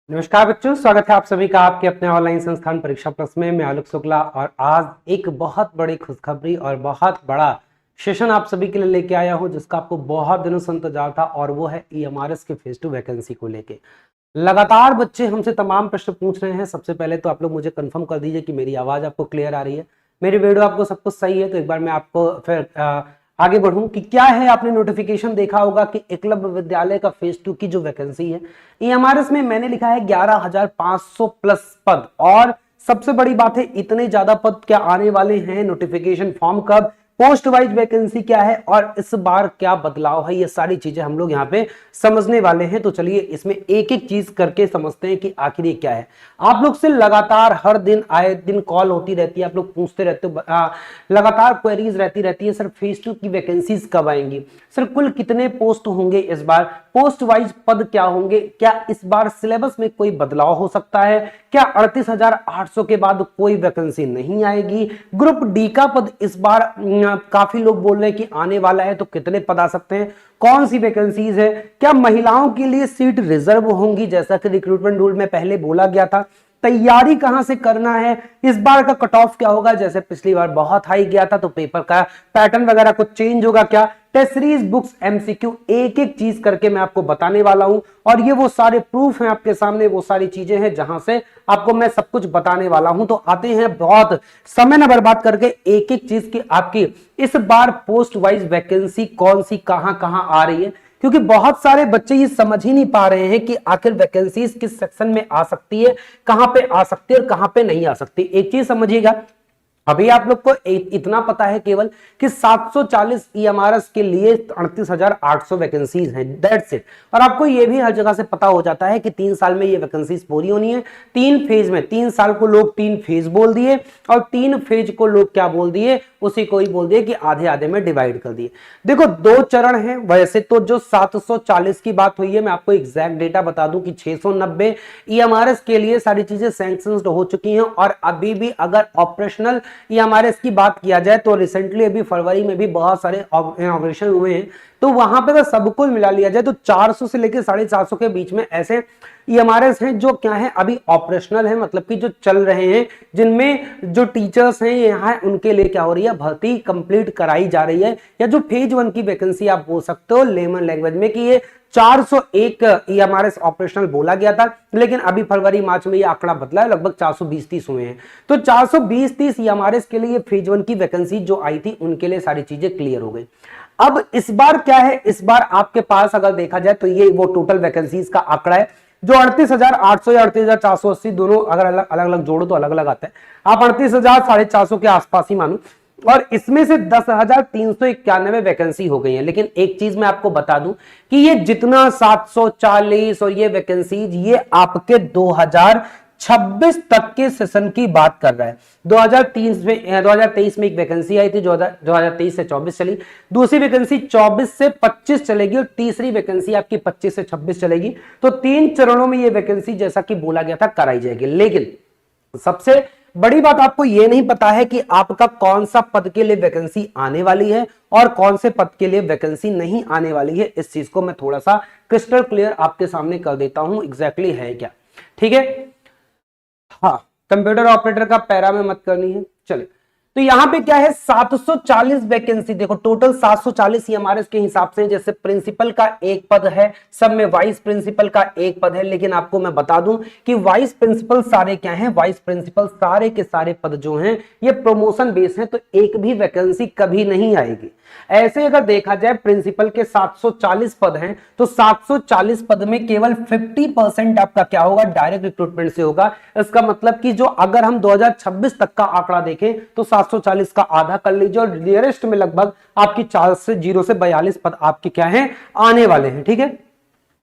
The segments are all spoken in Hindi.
नमस्कार बच्चों, स्वागत है आप सभी का आपके अपने ऑनलाइन संस्थान परीक्षा प्लस में। मैं आलोक शुक्ला और आज एक बहुत बड़ी खुशखबरी और बहुत बड़ा सेशन आप सभी के लिए लेके आया हूं, जिसका आपको बहुत दिनों से इंतजार था, और वो है ईएमआरएस के फेज 2 वैकेंसी को लेके। लगातार बच्चे हमसे तमाम प्रश्न पूछ रहे हैं। सबसे पहले तो आप लोग मुझे कंफर्म कर दीजिए कि मेरी आवाज आपको क्लियर आ रही है, मेरी वीडियो आपको सब कुछ सही है। तो एक बार मैं आपको फिर आगे बढ़ूं कि क्या है। आपने नोटिफिकेशन देखा होगा कि एकलव्य विद्यालय का फेज 2 की जो वैकेंसी है ईएमआरएस में मैंने लिखा है 11,500 प्लस पद। और सबसे बड़ी बात है, इतने ज्यादा पद क्या आने वाले हैं, नोटिफिकेशन फॉर्म कब, पोस्ट वाइज वैकेंसी क्या है और इस बार क्या बदलाव है, ये सारी चीजें हम लोग यहाँ पे समझने वाले हैं। तो चलिए इसमें एक एक चीज करके समझते हैं कि आखिर ये क्या है। आप लोग से लगातार हर दिन आए दिन कॉल होती रहती है, आप लोग पूछते रहते हो, लगातार क्वेरीज रहती है सर फेज 2 की वैकेंसीज कब आएंगी, सर कुल कितने पोस्ट होंगे इस बार, पोस्ट वाइज पद क्या होंगे, क्या इस बार सिलेबस में कोई बदलाव हो सकता है, क्या 38,800 के बाद कोई वैकेंसी नहीं आएगी, ग्रुप डी का पद इस बार काफी लोग बोल रहे हैं कि आने वाला है, तो कितने पद आ सकते हैं, कौन सी वैकेंसीज है, क्या महिलाओं के लिए सीट रिजर्व होंगी जैसा कि रिक्रूटमेंट रूल में पहले बोला गया था, तैयारी कहां से करना है, इस बार का कट ऑफ क्या होगा, जैसे पिछली बार बहुत हाई गया था तो पेपर का पैटर्न वगैरह कुछ चेंज होगा क्या, टेस्ट सीरीज, बुक्स, एमसीक्यू, एक एक चीज करके मैं आपको बताने वाला हूं। और ये वो सारे प्रूफ हैं आपके सामने, वो सारी चीजें हैं जहां से आपको मैं सब कुछ बताने वाला हूं। तो आते हैं बहुत समय न बर्बाद करके एक एक चीज की आपकी इस बार पोस्ट वाइज वैकेंसी कौन सी कहां कहां आ रही है, क्योंकि बहुत सारे बच्चे ये समझ ही नहीं पा रहे हैं कि आखिर वैकेंसीज किस सेक्शन में आ सकती है, कहां पे आ सकती है और कहां पे नहीं आ सकती। एक चीज समझिएगा, अभी आप लोग को इतना पता है केवल कि 740 ईएमआरएस के लिए 38,800 वैकेंसीज हैं, दैट्स इट। और आपको ये भी हर जगह से पता हो जाता है कि 3 साल में ये वैकेंसीज पूरी होनी है, 3 फेज में। 3 साल को लोग 3 फेज बोल दिए और 3 फेज को लोग क्या बोल दिए, उसी को ही बोल दिए कि आधे आधे में डिवाइड कर दिए। देखो 2 चरण हैं वैसे तो। जो 740 की बात हुई है, मैं आपको एग्जैक्ट डेटा बता दूं कि 690 ईएमआरएस के लिए सारी चीजें सैंक्शंड हो चुकी हैं। और अभी भी अगर ऑपरेशनल ईएमआरएस की बात किया जाए तो रिसेंटली अभी फरवरी में भी बहुत सारे इनॉग्रेशन हुए हैं, तो वहां पे अगर सब कुछ मिला लिया जाए तो 400 से लेकर 450 के बीच में ऐसे ईएमआरएस हैं जो क्या है अभी ऑपरेशनल है, मतलब कि जो चल रहे हैं, जिनमें जो टीचर्स हैं यहाँ उनके लिए क्या हो रही है, भर्ती कंप्लीट कराई जा रही है। या जो फेज 1 की वैकेंसी आप बोल सकते हो लेमन लैंग्वेज में कि ये 401 ईएमआरएस ऑपरेशनल बोला गया था, लेकिन अभी फरवरी मार्च में ये आंकड़ा बदला है, लगभग 420-30 हुए हैं। तो 420-30 ईएमआरएस के लिए फेज 1 की वैकेंसी जो आई थी उनके लिए सारी चीजें क्लियर हो गई। अब इस बार क्या है, इस बार आपके पास अगर देखा जाए तो ये वो टोटल वैकेंसीज का आंकड़ा है जो 38,800 या 38,480 दोनों अगर अलग अलग जोड़ो तो अलग अलग आता है। आप 38,450 के आसपास ही मानो, और इसमें से 10,391 वैकेंसी हो गई है। लेकिन एक चीज मैं आपको बता दूं कि ये जितना 740 और ये वैकेंसीज ये आपके 2026 तक के सेशन की बात कर रहा है। 2023 में एक वैकेंसी आई थी, 2023 से 24 चली, दूसरी वैकेंसी 24 से 25 चलेगी और तीसरी वैकेंसी आपकी 25 से 26 चलेगी। तो 3 चरणों में ये वैकेंसी जैसा कि बोला गया था कराई जाएगी। लेकिन सबसे बड़ी बात आपको यह नहीं पता है कि आपका कौन सा पद के लिए वैकेंसी आने वाली है और कौन से पद के लिए वैकेंसी नहीं आने वाली है। इस चीज को मैं थोड़ा सा क्रिस्टल क्लियर आपके सामने कर देता हूं एग्जैक्टली है क्या। ठीक है, हाँ, कंप्यूटर ऑपरेटर का पैरा में मत करनी है। चले, तो यहां पे क्या है, 740 वैकेंसी, देखो टोटल 740 ईएमआरएस के हिसाब से, जैसे प्रिंसिपल का एक पद है, सब में वाइस प्रिंसिपल का एक पद है। लेकिन आपको मैं बता दूं कि वाइस प्रिंसिपल सारे क्या हैं, वाइस प्रिंसिपल सारे के सारे पद जो हैं ये प्रमोशन बेस हैं, तो एक भी वैकेंसी कभी नहीं आएगी। ऐसे अगर देखा जाए प्रिंसिपल के 740 पद हैं तो 740 पद में केवल 50% आपका क्या होगा, डायरेक्ट रिक्रूटमेंट से होगा। इसका मतलब कि जो अगर हम 2026 तक का आंकड़ा देखें तो 740 का आधा कर लीजिए और नियरेस्ट में लगभग आपकी 4 से 0 से 42 पद आपके क्या हैं, आने वाले हैं। ठीक है,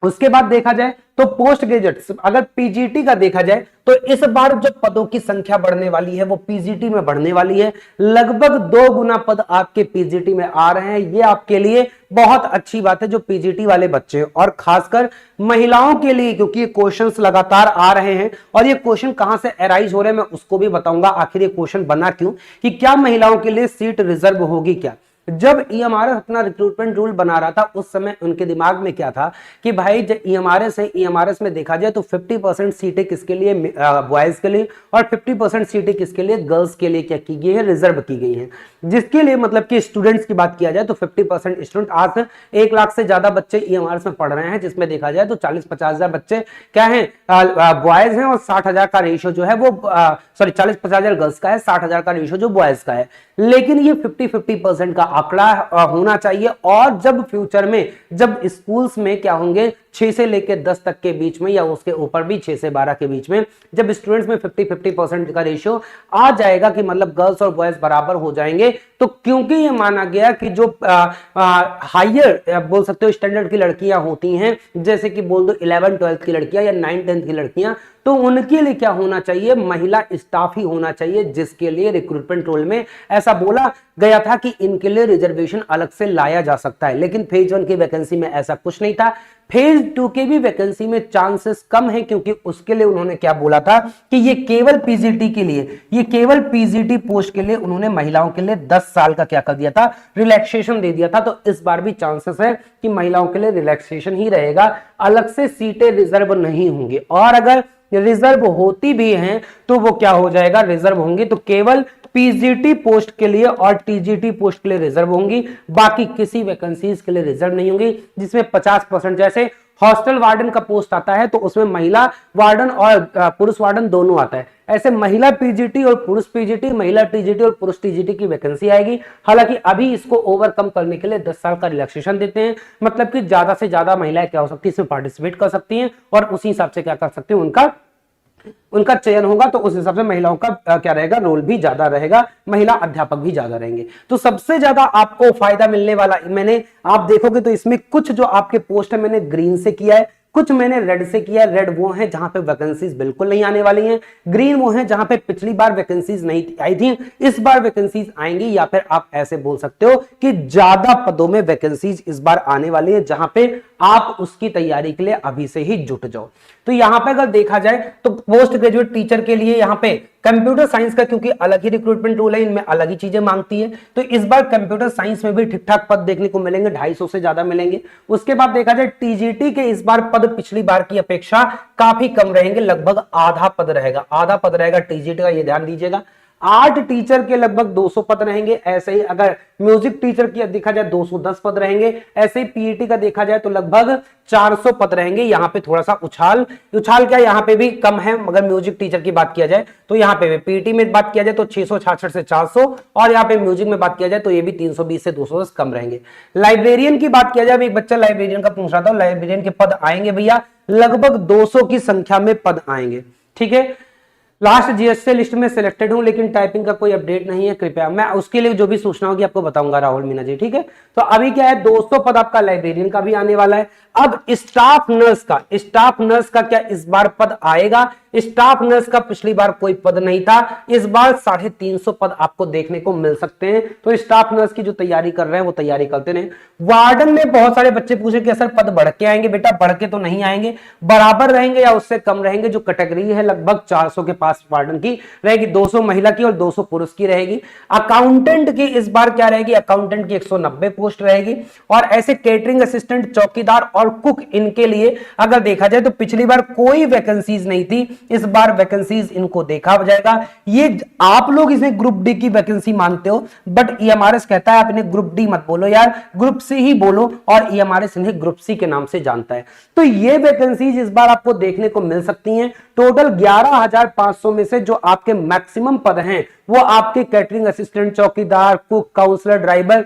उसके बाद देखा जाए तो पोस्ट ग्रेजुएट, अगर पीजीटी का देखा जाए तो इस बार जो पदों की संख्या बढ़ने वाली है वो पीजीटी में बढ़ने वाली है। लगभग 2 गुना पद आपके पीजीटी में आ रहे हैं। ये आपके लिए बहुत अच्छी बात है जो पीजीटी वाले बच्चे हैं, और खासकर महिलाओं के लिए, क्योंकि ये क्वेश्चंस लगातार आ रहे हैं और ये क्वेश्चन कहां से अराइज हो रहे हैं मैं उसको भी बताऊंगा। आखिर ये क्वेश्चन बना क्यों, कि क्या महिलाओं के लिए सीट रिजर्व होगी क्या। जब ईएमआरएस अपना रिक्रूटमेंट रूल बना रहा था उस समय उनके दिमाग में क्या था कि भाई जब ईएमआरएस है, ईएमआरएस में देखा जाए तो 50% सीटें किसके लिए, बॉयज के लिए, और 50% सीटें किसके लिए, गर्ल्स के लिए क्या की गई है, रिजर्व की गई है। जिसके लिए मतलब कि स्टूडेंट्स की बात किया जाए तो 50% स्टूडेंट, आज 1 लाख से ज्यादा बच्चे ईएमआरएस में पढ़ रहे हैं, जिसमें देखा जाए तो 40-50 हजार बच्चे क्या है, बॉयज हैं, और 60,000 का रेशियो जो है वो, सॉरी 40-50 हजार गर्ल्स का है, 60,000 का रेशियो जो बॉयज का है। लेकिन ये 50-50% का आंकड़ा होना चाहिए। और जब फ्यूचर में जब स्कूल्स में क्या होंगे, 6 से लेकर 10 तक के बीच में या उसके ऊपर भी 6 से 12 के बीच में, जब स्टूडेंट्स में 50-50% का रेशियो आ जाएगा कि मतलब गर्ल्स और बॉयज बराबर हो जाएंगे, तो क्योंकि ये माना गया कि जो हायर बोल सकते हो स्टैंडर्ड की लड़कियां होती हैं, जैसे कि बोल दो 11-12 की लड़कियां या 9-10 की लड़कियां, तो उनके लिए क्या होना चाहिए, महिला स्टाफ ही होना चाहिए, जिसके लिए रिक्रूटमेंट रोल में ऐसा बोला गया था कि इनके लिए रिजर्वेशन अलग से लाया जा सकता है। लेकिन फेज 1 की वैकेंसी में ऐसा कुछ नहीं था। फेज 2 के भी वैकेंसी में चांसेस कम है, क्योंकि उसके लिए उन्होंने क्या बोला था कि ये केवल पीजीटी के लिए, ये केवल पीजीटी पोस्ट के लिए उन्होंने महिलाओं के लिए 10 साल का क्या कर दिया था, रिलैक्सेशन दे दिया था। तो इस बार भी चांसेस है कि महिलाओं के लिए रिलैक्सेशन ही रहेगा, अलग से सीटें रिजर्व नहीं होंगी। और अगर रिजर्व होती भी हैं तो वो क्या हो जाएगा, रिजर्व होंगी तो केवल पीजीटी पोस्ट के लिए और टीजीटी पोस्ट के लिए रिजर्व होंगी, बाकी किसी वैकेंसीज के लिए रिजर्व नहीं होंगी। जिसमें 50%, जैसे हॉस्टल वार्डन का पोस्ट आता है तो उसमें महिला वार्डन और पुरुष वार्डन दोनों आता है, ऐसे महिला पीजीटी और पुरुष पीजीटी, महिला टीजीटी और पुरुष टीजीटी की वैकेंसी आएगी। हालांकि अभी इसको ओवरकम करने के लिए 10 साल का रिलैक्सेशन देते हैं, मतलब कि ज्यादा से ज्यादा महिलाएं क्या हो सकती है, इसमें पार्टिसिपेट कर सकती हैं और उसी हिसाब से क्या कर सकती हैं, उनका चयन होगा, तो उस हिसाब से महिलाओं का क्या रहेगा, रोल भी ज्यादा रहेगा, महिला अध्यापक भी ज्यादा रहेंगे। तो सबसे ज्यादा आपको फायदा मिलने वाला, मैंने आप देखोगे तो इसमें कुछ जो आपके पोस्ट है मैंने ग्रीन से किया है, कुछ मैंने रेड से किया। रेड वो है जहां पे वैकेंसीज बिल्कुल नहीं आने वाली हैं, ग्रीन वो है जहां पे पिछली बार वैकेंसीज नहीं आई थी, इस बार वैकेंसीज आएंगी, या फिर आप ऐसे बोल सकते हो कि ज्यादा पदों में वैकेंसीज इस बार आने वाली है, जहां पे आप उसकी तैयारी के लिए अभी से ही जुट जाओ। तो यहां पे अगर देखा जाए तो पोस्ट ग्रेजुएट टीचर के लिए यहां पे कंप्यूटर साइंस का, क्योंकि अलग ही रिक्रूटमेंट रूल है, इनमें अलग ही चीजें मांगती है, तो इस बार कंप्यूटर साइंस में भी ठीक ठाक पद देखने को मिलेंगे, 250 से ज्यादा मिलेंगे। उसके बाद देखा जाए टीजीटी के इस बार पद पिछली बार की अपेक्षा काफी कम रहेंगे, लगभग आधा पद रहेगा, आधा पद रहेगा टीजीटी का, ये ध्यान दीजिएगा। 8 टीचर के लगभग 200 पद रहेंगे। ऐसे ही अगर म्यूजिक टीचर की देखा जाए 210 पद रहेंगे, ऐसे ही पीईटी का देखा जाए तो लगभग 400 पद रहेंगे। यहाँ पे थोड़ा सा उछाल क्या यहाँ पे भी कम है, मगर म्यूजिक टीचर की बात किया जाए तो यहाँ पे भी, पीईटी में बात किया जाए तो 666 से 400, और यहाँ पे म्यूजिक में बात किया जाए तो ये भी 320 से 210 कम रहेंगे। लाइब्रेरियन की बात किया जाए, एक बच्चा लाइब्रेरियन का पूछ रहा था, लाइब्रेरियन के पद आएंगे भैया लगभग 200 की संख्या में पद आएंगे, ठीक है। लास्ट जीएसटी लिस्ट में सिलेक्टेड हूं, लेकिन टाइपिंग का कोई अपडेट नहीं है, कृपया मैं उसके लिए जो भी सूचना होगी आपको बताऊंगा राहुल मीना जी, ठीक है। तो अभी क्या है, 200 पद आपका लाइब्रेरियन का भी आने वाला है। अब स्टाफ नर्स का क्या इस बार पद आएगा? स्टाफ नर्स का पिछली बार कोई पद नहीं था, इस बार 350 पद आपको देखने को मिल सकते हैं। तो स्टाफ नर्स की जो तैयारी कर रहे हैं वो तैयारी करते रहे। वार्डन में बहुत सारे बच्चे पूछे कि सर पद बढ़ के आएंगे, बेटा बढ़ के तो नहीं आएंगे, बराबर रहेंगे या उससे कम रहेंगे। जो कैटेगरी है लगभग 400 के पास वार्डन की रहेगी, 200 महिला की और 200 पुरुष की रहेगी। अकाउंटेंट की इस बार क्या रहेगी, अकाउंटेंट की 190 पोस्ट रहेगी। और ऐसे केटरिंग असिस्टेंट, चौकीदार और कुक, इनके लिए अगर देखा जाए तो पिछली बार कोई वैकेंसीज नहीं थी, इस बार वैकेंसीज इनको देखा जाएगा। ये आप लोग इसे ग्रुप डी की वैकेंसी मानते हो, बट ईएमआरएस कहता है आप इन्हें ग्रुप डी मत बोलो यार, ग्रुप सी ही बोलो, और ईएमआरएस इन्हें ग्रुप सी के नाम से जानता है। तो ये वैकेंसीज इस बार आपको देखने को मिल सकती हैं। टोटल 11,500 में से जो आपके मैक्सिमम पद हैं वो आपके कैटरिंग असिस्टेंट, चौकीदार, कुक, काउंसलर, ड्राइवर,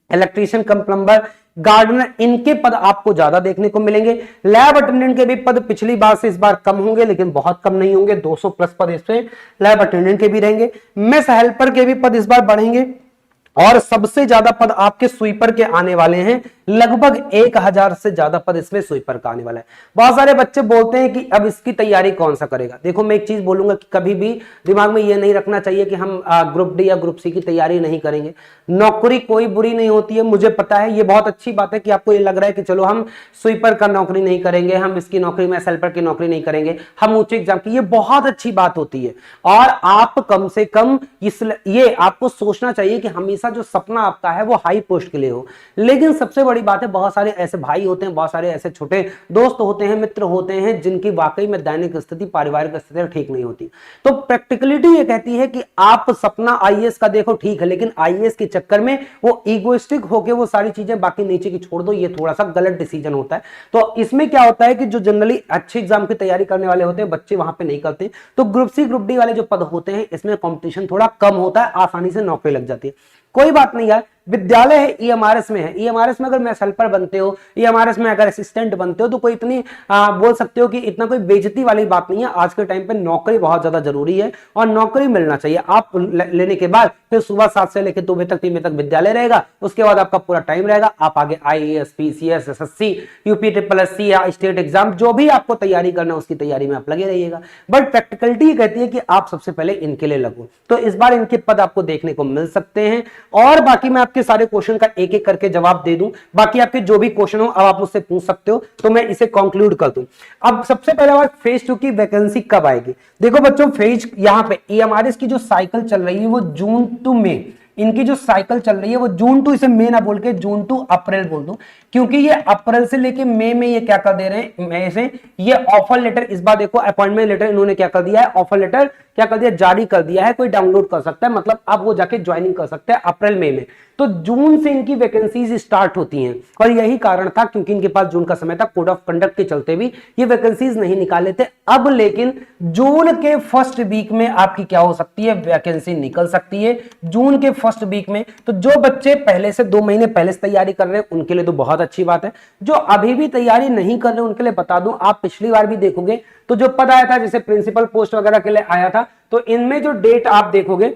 इलेक्ट्रीशियन कम प्लम्बर, गार्डनर, इनके पद आपको ज्यादा देखने को मिलेंगे। लैब अटेंडेंट के भी पद पिछली बार से इस बार कम होंगे, लेकिन बहुत कम नहीं होंगे, 200 प्लस पद इसमें लैब अटेंडेंट के भी रहेंगे। मेस हेल्पर के भी पद इस बार बढ़ेंगे, और सबसे ज्यादा पद आपके स्वीपर के आने वाले हैं, लगभग 1000 से ज्यादा पद इसमें स्वीपर का आने वाला है। बहुत सारे बच्चे बोलते हैं कि अब इसकी तैयारी कौन सा करेगा। देखो मैं एक चीज बोलूंगा कि कभी भी दिमाग में ये नहीं रखना चाहिए कि हम ग्रुप डी या ग्रुप सी की तैयारी नहीं करेंगे। नौकरी कोई बुरी नहीं होती है, मुझे पता है। ये बहुत अच्छी बात है कि आपको ये लग रहा है कि चलो हम स्वीपर का नौकरी नहीं करेंगे, हम इसकी नौकरी में हेल्पर की नौकरी नहीं करेंगे, हम ऊंचे एग्जाम की, ये बहुत अच्छी बात होती है। और आप कम से कम ये आपको सोचना चाहिए कि हमेशा जो सपना आपका है वो हाई पोस्ट के लिए हो। लेकिन सबसे बड़ी बात है, बहुत सारे ऐसे भाई होते हैं, बहुत सारे ऐसे छोटे दोस्त होते हैं, मित्र होते हैं, जिनकी वाकई में दैनिक स्थिति, पारिवारिक स्थिति ठीक नहीं होती। तो प्रैक्टिकलिटी ये कहती है कि आप सपना आईएएस का देखो, ठीक है, लेकिन आईएएस के चक्कर में वो इगोइस्टिक होकर वो सारी चीजें बाकी नीचे की छोड़ दो, ये थोड़ा सा गलत डिसीजन होता है। तो इसमें क्या होता है कि जो जनरली अच्छे एग्जाम की तैयारी करने वाले होते हैं, बच्चे वहां पे नहीं करते। तो ग्रुप सी ग्रुप डी वाले जो पद होते हैं, इसमें कंपटीशन थोड़ा कम होता है, आसानी से नौकरी लग जाती है। कोई बात नहीं यार, विद्यालय है, ईएमआरएस में है, ईएमआरएस में अगर मैं हेल्पर बनते हो, ईएमआरएस में अगर असिस्टेंट बनते हो, तो कोई इतनी बोल सकते हो कि इतना कोई बेइज्जती वाली बात नहीं है। आज के टाइम पे नौकरी बहुत ज्यादा जरूरी है और नौकरी मिलना चाहिए। आप लेने के बाद फिर सुबह 7 से लेकर 2 बजे तक, 3 बजे तक विद्यालय रहेगा, उसके बाद आपका पूरा टाइम रहेगा, आप आगे आईएएस, पीसीएस, एसएससी, यूपीएससी या स्टेट एग्जाम जो भी आपको तैयारी करना है उसकी तैयारी में आप लगे रहिएगा। बट प्रैक्टिकलिटी कहती है कि आप सबसे पहले इनके लिए लगो। तो इस बार इनके पद आपको देखने को मिल सकते हैं और बाकी मैं आपके सारे क्वेश्चन का एक एक करके जवाब दे दूं। बाकी आपके जो भी क्वेश्चन हो अब आप मुझसे पूछ सकते हो, तो मैं इसे कंक्लूड कर दूं। अब सबसे पहले बात, फेज 2 की वैकेंसी कब आएगी। देखो बच्चों, फेज यहां पे ईएमआरएस की जो साइकिल चल रही है वो जून टू मई, इनकी जो साइकिल चल रही है वो जून टू, इसे मई ना बोल के जून टू अप्रैल बोल दो, क्योंकि ये अप्रैल से लेके मई में ये क्या कर दे रहे हैं, मई से ये ऑफर लेटर, इस बार देखो अपॉइंटमेंट लेटर इन्होंने क्या कर दिया है, ऑफर लेटर क्या कर दिया, जारी कर दिया है, कोई डाउनलोड कर सकता है, मतलब आप वो जाके ज्वाइनिंग कर सकते हैं अप्रैल मई में। तो जून से इनकी वैकेंसीज स्टार्ट होती हैं और यही कारण था क्योंकि इनके पास जून का समय था, कोड ऑफ कंडक्ट के चलते भी ये वैकेंसीज नहीं निकाले थे। अब लेकिन जून के फर्स्ट वीक में आपकी क्या हो सकती है, वैकेंसी निकल सकती है जून के फर्स्ट वीक में। तो जो बच्चे पहले से 2 महीने पहले से तैयारी कर रहे हैं उनके लिए तो बहुत अच्छी बात है। जो अभी भी तैयारी नहीं कर रहे उनके लिए बता दूं, आप पिछली बार भी देखोगे तो जो पद आया था, जैसे प्रिंसिपल पोस्ट वगैरह के लिए आया था, तो इनमें जो डेट आप देखोगे,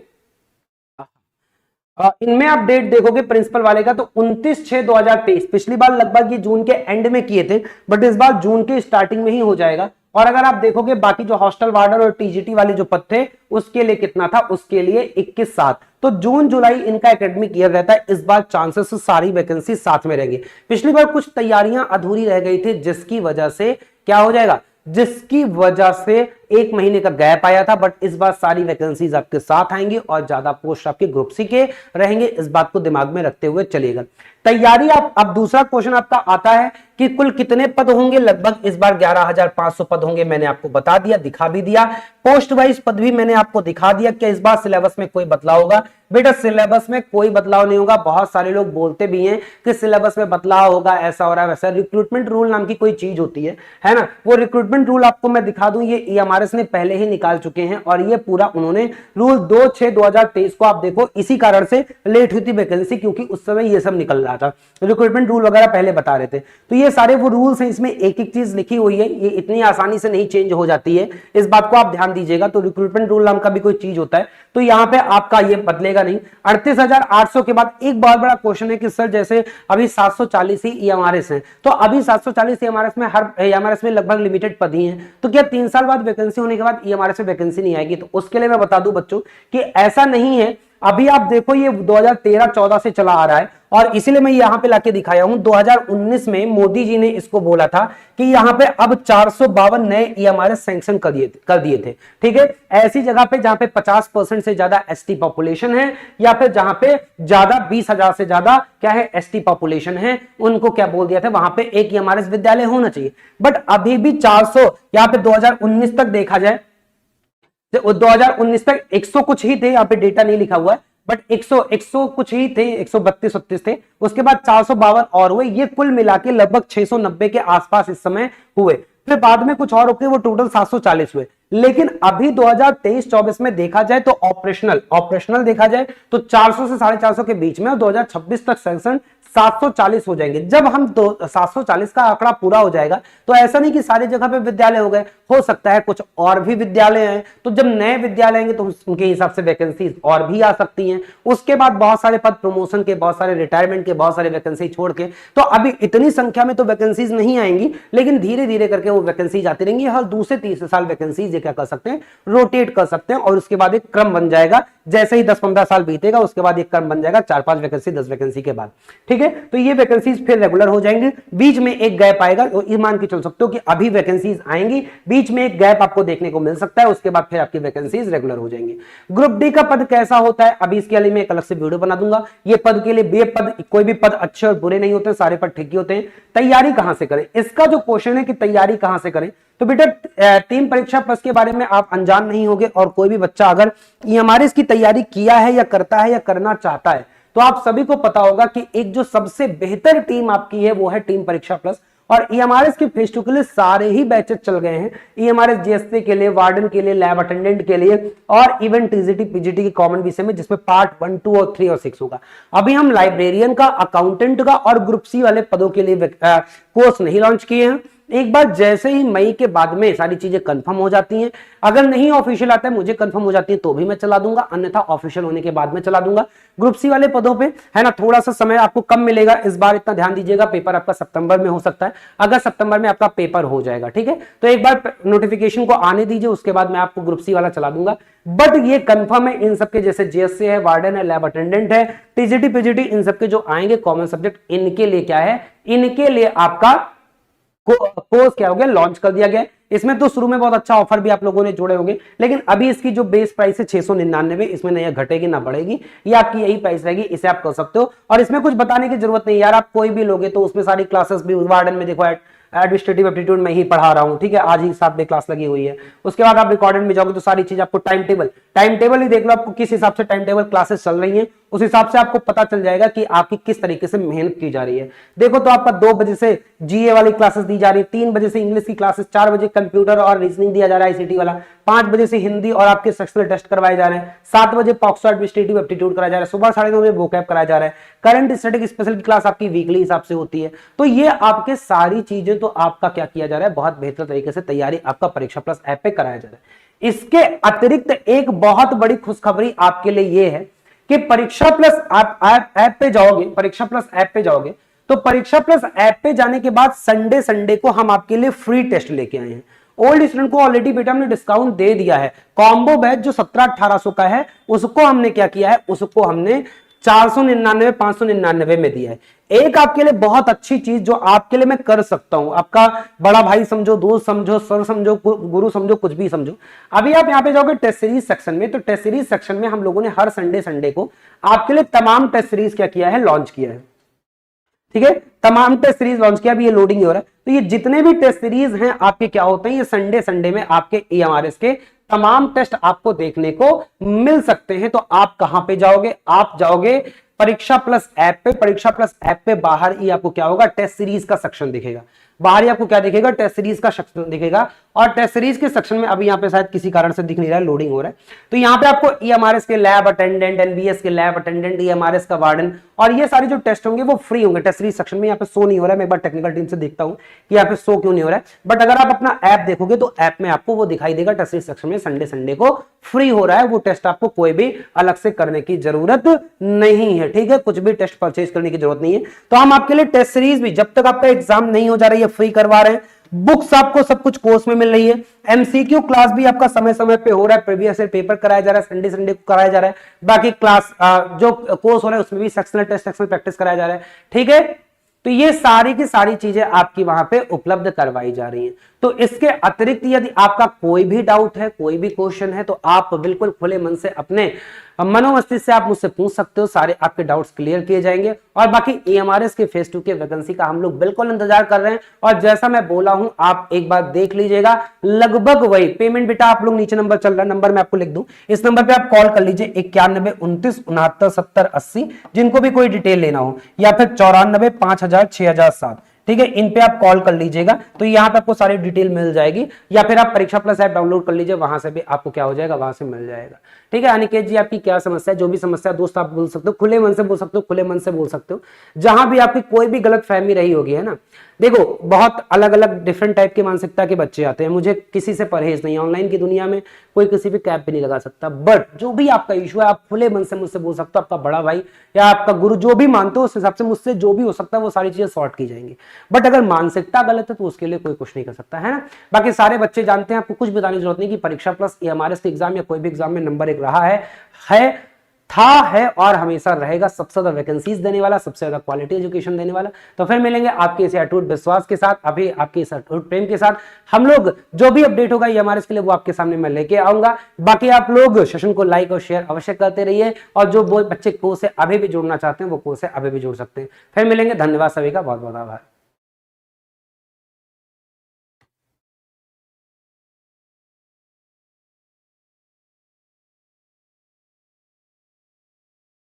इनमें आप डेट देखोगे प्रिंसिपल वाले का, तो 29/6/2023, पिछली बार लगभग ये जून के एंड में किए थे, बट इस बार जून के स्टार्टिंग में ही हो जाएगा। और अगर आप देखोगे बाकी जो हॉस्टल वार्डर और टीजीटी वाले जो पद थे उसके लिए कितना था, उसके लिए 21/7। तो जून जुलाई इनका एकेडमिक ईयर रहता है। इस बार चांसेस सारी वैकेंसी साथ में रहेगी। पिछली बार कुछ तैयारियां अधूरी रह गई थी जिसकी वजह से क्या हो जाएगा, जिसकी वजह से 1 महीने का गैप आया था, बट इस बार सारी वैकेंसीज आपके साथ आएंगी और ज्यादा पोस्ट आपके ग्रुप सी के रहेंगे। इस बात को दिमाग में रखते हुए चलिएगा तैयारी। आप अब दूसरा क्वेश्चन आपका आता है कि कुल कितने पद होंगे। लगभग इस बार 11,500 पद होंगे, मैंने आपको बता दिया, दिखा भी दिया। पोस्ट वाइज पद भी मैंने आपको दिखा दिया। कि इस बार सिलेबस में कोई बदलाव होगा? बेटा सिलेबस में कोई बदलाव नहीं होगा। बहुत सारे लोग बोलते भी हैं कि सिलेबस में बदलाव होगा, ऐसा हो रहा है वैसा। रिक्रूटमेंट रूल नाम की कोई चीज होती है ना, वो रिक्रूटमेंट रूल आपको मैं दिखा दूं, ये ईएमआरएस ने पहले ही निकाल चुके हैं और ये पूरा उन्होंने रूल 2/6/2023 को, आप देखो इसी कारण से लेट हुई थी वैकेंसी, क्योंकि उस समय ये सब निकल रहा था, रिक्रूटमेंट रूल वगैरह पहले बता रहे थे। तो ये सारे वो रूल्स हैं, इसमें एक एक चीज लिखी हुई है, ये इतनी आसानी से नहीं चेंज हो जाती है, इस बात को आप ध्यान दीजिएगा। तो रिक्रूटमेंट रूल नाम का भी कोई चीज होता है, तो यहाँ पे आपका ये बदलेगा नहीं। 38,800 के बाद एक बहुत बड़ा क्वेश्चन है कि सर जैसे अभी 740 ही ईएमआरएस हैं, तो अभी 740 ईएमआरएस में हर ईएमआरएस में लगभग लिमिटेड पद ही हैं, तो क्या 3 साल बाद वैकेंसी होने के बाद ईएमआरएस में वैकेंसी नहीं आएगी? तो उसके लिए मैं बता दूं बच्चों कि ऐसा नहीं है। अभी आप देखो ये 2013-14 से चला आ रहा है और इसीलिए मैं यहां पे लाके दिखाया हूं। 2019 में मोदी जी ने इसको बोला था कि यहां पे अब 452 नए ईएमआरएस सैंक्शन कर दिए थे। ठीक है, ऐसी जगह पे जहां पे 50% से ज्यादा एसटी पॉपुलेशन है या फिर जहां पे ज्यादा 20,000 से ज्यादा क्या है एसटी पॉपुलेशन है, उनको क्या बोल दिया था, वहां पे एक ईएमआरएस विद्यालय होना चाहिए। बट अभी भी 400 यहां पे 2019 तक देखा जाए, 2019 तक 100 कुछ ही थे, यहाँ पे डेटा नहीं लिखा हुआ है, बट 100 कुछ ही थे, 132-33 थे। उसके बाद 452 और हुए, ये कुल मिला के लगभग 690 के आसपास इस समय हुए। फिर बाद में कुछ और होके वो टोटल 740 हुए। लेकिन अभी 2023-24 में देखा जाए तो ऑपरेशनल देखा जाए तो 400 से 450 के बीच में, और 2026 तक सैंक्शन 740 हो जाएंगे। जब हम 740 का आंकड़ा पूरा हो जाएगा तो ऐसा नहीं कि सारी जगह पे विद्यालय हो गए, हो सकता है कुछ और भी विद्यालय हैं, तो जब नए विद्यालय आएंगे तो उनके हिसाब से वैकेंसीज और भी आ सकती हैं। उसके बाद बहुत सारे पद प्रमोशन के, बहुत सारे रिटायरमेंट के, बहुत सारे वैकेंसी छोड़ के, तो अभी इतनी संख्या में तो वैकेंसीज नहीं आएंगी, लेकिन धीरे धीरे करके वो वैकेंसीज आती रहेंगी। हर दूसरे तीसरे साल वैकेंसीज ये क्या कर सकते हैं, रोटेट कर सकते हैं, और उसके बाद एक क्रम बन जाएगा। जैसे ही 10-15 साल बीतेगा उसके बाद एक क्रम बन जाएगा, 4-5 वैकेंसी 10 वैकेंसी के बाद, ठीक है। तो ये वैकेंसीज फिर रेगुलर हो जाएंगे, बीच में एक गैप आएगा, तो ये मान के चल सकते हो कि अभी वैकेंसीज आएंगी, बीच में एक गैप आपको देखने को मिल सकता है, उसके बाद फिर आपकी वैकेंसीज रेगुलर हो जाएंगी। ग्रुप डी का पद कैसा होता है, अभी इसके लिए मैं एक अलग से वीडियो बना दूंगा। ये पद के लिए कोई भी पद अच्छे और बुरे नहीं होते, सारे पद ठीक ही होते हैं। तैयारी कहां से करें, इसका जो क्वेश्चन है कि तैयारी कहां से करें, तो बेटा टीम परीक्षा प्लस के बारे में आप अनजान नहीं होगे, और कोई भी बच्चा अगर ईएमआरएस की तैयारी किया है या करता है या करना चाहता है तो आप सभी को पता होगा कि एक जो सबसे बेहतर टीम आपकी है वो है टीम परीक्षा प्लस। और ईएमआरएस के फेज 2 के लिए सारे ही बैचेस चल गए हैं, ईएमआरएस जीएसटी के लिए, वार्डन के लिए, लैब अटेंडेंट के लिए, और इवन टीजीटी पीजीटी के कॉमन विषय में, जिसमें पार्ट 1, 2 और 3 और 6 होगा। अभी हम लाइब्रेरियन का, अकाउंटेंट का और ग्रुप सी वाले पदों के लिए कोर्स नहीं लॉन्च किए हैं। एक बार जैसे ही मई के बाद में सारी चीजें कंफर्म हो जाती हैं, अगर नहीं ऑफिशियल आता है, मुझे कंफर्म हो जाती है तो भी मैं चला दूंगा, अन्यथा ऑफिशियल होने के बाद में चला दूंगा। ग्रुप सी वाले पदों पे है ना, थोड़ा सा समय आपको कम मिलेगा इस बार, इतना ध्यान दीजिएगा। पेपर आपका सितंबर में हो सकता है, अगर सितंबर में आपका पेपर हो जाएगा, ठीक है। तो एक बार नोटिफिकेशन को आने दीजिए, उसके बाद मैं आपको ग्रुप सी वाला चला दूंगा। बट ये कंफर्म है, इन सबके जैसे जीएससी है, वार्डन है, लैब अटेंडेंट है, टीजीटी पीजीटी, इन सबके जो आएंगे कॉमन सब्जेक्ट, इनके लिए क्या है, इनके लिए आपका कोर्स क्या हो गया, लॉन्च कर दिया गया। इसमें तो शुरू में बहुत अच्छा ऑफर भी आप लोगों ने जोड़े होंगे, लेकिन अभी इसकी जो बेस प्राइस है 699, इसमें ना घटेगी ना बढ़ेगी, ये आपकी यही प्राइस रहेगी, इसे आप कर सकते हो। और इसमें कुछ बताने की जरूरत नहीं यार, आप कोई भी लोगे तो उसमें सारी क्लासेस भी, वार्डन में देखो एडमिनिस्ट्रेटिव एप्टीट्यूड में ही पढ़ा रहा हूं, ठीक है, आज ही 7 में क्लास लगी हुई है। उसके बाद आप रिकॉर्डेड में जाओगे तो सारी चीज आपको टाइम टेबल ही देख लो, आपको किस हिसाब से टाइम टेबल क्लासेस चल रही हैं, उस हिसाब से आपको पता चल जाएगा कि आपकी किस तरीके से मेहनत की जा रही है। देखो तो आपका 2 बजे से जीए वाली क्लासेस दी जा रही है, 3 बजे से इंग्लिश की क्लासेस, 4 बजे कंप्यूटर और रीजनिंग दिया जा रहा है आईसीटी वाला, 5 बजे से हिंदी और आपके सेक्शनल टेस्ट करवाए जा रहे हैं, 7 बजे पॉक्सो एडमिनिस्ट्रेटिव एप्टीट्यूड कराया जा रहा है, सुबह 9:30 बजे वोकैब कराया जा रहा है, करंट स्टडी स्पेशल क्लास आपकी वीकली हिसाब से होती है। तो ये आपके सारी चीजें तो आपका क्या किया जा रहा है, बहुत बेहतर तरीके से तैयारी आपका परीक्षा प्लस ऐप पे कराया जा रहा है। इसके अतिरिक्त एक बहुत बड़ी खुशखबरी आपके लिए ये है कि परीक्षा प्लस ऐप पे जाओगे, परीक्षा प्लस ऐप पे जाओगे तो परीक्षा प्लस ऐप पे जाने के बाद संडे को हम आपके लिए फ्री टेस्ट लेके आए हैं। ओल्ड स्टूडेंट को ऑलरेडी बेटा हमने डिस्काउंट दे दिया है, कॉम्बो बैच जो 17-1800 का है उसको हमने क्या किया है, उसको हमने 499 599 में दिया है। एक आपके लिए बहुत अच्छी चीज जो आपके लिए मैं कर सकता हूं, आपका बड़ा भाई समझो, दोस्त समझो, सर समझो, गुरु समझो, कुछ भी समझो। अभी आप यहां पे जाओगे टेस्ट सीरीज सेक्शन में, तो टेस्ट सीरीज सेक्शन में हम लोगों ने हर संडे को आपके लिए तमाम टेस्ट सीरीज क्या किया है, लॉन्च किया है, ठीक है, तमाम टेस्ट सीरीज लॉन्च किया। अभी ये लोडिंग ही हो रहा है। तो ये जितने भी टेस्ट सीरीज हैं आपके क्या होते हैं, ये संडे में आपके ईएमआरएस के तमाम टेस्ट आपको देखने को मिल सकते हैं। तो आप कहां पे जाओगे, आप जाओगे परीक्षा प्लस ऐप पे। परीक्षा प्लस ऐप पे बाहर ही आपको क्या होगा, टेस्ट सीरीज का सेक्शन दिखेगा, बाहर ही आपको क्या दिखेगा, टेस्ट सीरीज का सेक्शन दिखेगा। और टेस्ट सीरीज के सेक्शन में अभी यहाँ पे शायद किसी कारण से दिख नहीं रहा है, लोडिंग हो रहा है। तो यहाँ पे आपको ईएमआरएस के लैब अटेंडेंट, एनबीएस के लैब अटेंडेंट, ईएमआरएस का वार्डन और ये सारे जो टेस्ट होंगे वो फ्री होंगे। टेस्ट सीरीज सेक्शन में यहाँ पे शो नहीं हो रहा है, मैं एक बार टेक्निकल टीम से देखता हूँ कि यहाँ पे शो क्यों नहीं हो रहा है। बट अगर आप अपना ऐप देखोगे तो ऐप में आपको वो दिखाई देगा, टेस्ट सीरीज सेक्शन में संडे को फ्री हो रहा है वो टेस्ट, आपको कोई भी अलग से करने की जरूरत नहीं है, ठीक है, कुछ भी टेस्ट परचेज करने की जरूरत नहीं है। तो हम आपके लिए टेस्ट सीरीज भी जब तक आपका एग्जाम नहीं हो जा रहा है फ्री करवा रहे हैं। बुक्स आपको सब कुछ कोर्स में मिल रही है, एमसीक्यू क्लास भी आपका समय समय पे हो रहा है, प्रीवियस ईयर पेपर कराया जा रहा है, संडे को कराया जा रहा है। बाकी क्लास जो कोर्स हो रहा है उसमें भी सेक्शनल टेस्ट, सेक्शनल प्रैक्टिस कराया जा रहा है, ठीक है। तो ये सारी की सारी चीजें आपकी वहां पे उपलब्ध करवाई जा रही हैं। तो इसके अतिरिक्त यदि आपका कोई भी डाउट है, कोई भी क्वेश्चन है, तो आप बिल्कुल खुले मन से अपने मनोमस्तिष्क से आप मुझसे पूछ सकते हो, सारे आपके डाउट्स क्लियर किए जाएंगे। और बाकी ईएमआरएस के फेज 2 के वैकेंसी का हम लोग बिल्कुल इंतजार कर रहे हैं। और जैसा मैं बोला हूं आप एक बार देख लीजिएगा, लगभग वही पेमेंट बेटा आप लोग नीचे नंबर चल रहा है, नंबर मैं आपको लिख दूं, इस नंबर पे आप कॉल कर लीजिए 91 29 69 70 80, जिनको भी कोई डिटेल लेना हो, या फिर 94 5000 6007 ठीक है, इन पे आप कॉल कर लीजिएगा, तो यहाँ पे आपको सारी डिटेल मिल जाएगी, या फिर आप परीक्षा प्लस ऐप डाउनलोड कर लीजिए, वहां से भी आपको क्या हो जाएगा, वहां से मिल जाएगा। ठीक है अनिकेत जी, आपकी क्या समस्या है, जो भी समस्या दोस्त आप बोल सकते हो, खुले मन से बोल सकते हो, खुले मन से बोल सकते हो, जहां भी आपकी कोई भी गलत फहमी रही होगी, है ना। देखो बहुत अलग अलग डिफरेंट टाइप की मानसिकता के बच्चे आते हैं, मुझे किसी से परहेज नहीं है, ऑनलाइन की दुनिया में कोई किसी पे कैप भी नहीं लगा सकता, बट जो भी आपका इशू है आप खुले मन से मुझसे बोल सकते हो, आपका बड़ा भाई या आपका गुरु जो भी मानते हो उस हिसाब से मुझसे जो भी हो सकता है वो सारी चीजें सॉर्ट की जाएंगी। बट अगर मानसिकता गलत है तो उसके लिए कोई कुछ नहीं कर सकता, है ना। बाकी सारे बच्चे जानते हैं, आपको कुछ बताने की जरूरत नहीं कि परीक्षा प्लस एमआरएस के एग्जाम या कोई भी एग्जाम में नंबर 1 रहा है था, है और हमेशा रहेगा सबसे ज्यादा वैकेंसीज देने वाला, सबसे ज्यादा क्वालिटी एजुकेशन देने वाला। तो फिर मिलेंगे आपके इस अटूट विश्वास के साथ, अभी आपके इस अटूट प्रेम के साथ। हम लोग जो भी अपडेट होगा ये हमारे इसके लिए वो आपके सामने मैं लेके आऊंगा। बाकी आप लोग सेशन को लाइक और शेयर अवश्य करते रहिए, और जो बच्चे कोर्स से अभी भी जुड़ना चाहते हैं वो कोर्स से अभी भी जुड़ सकते हैं। फिर मिलेंगे, धन्यवाद सभी का, बहुत बहुत आभार।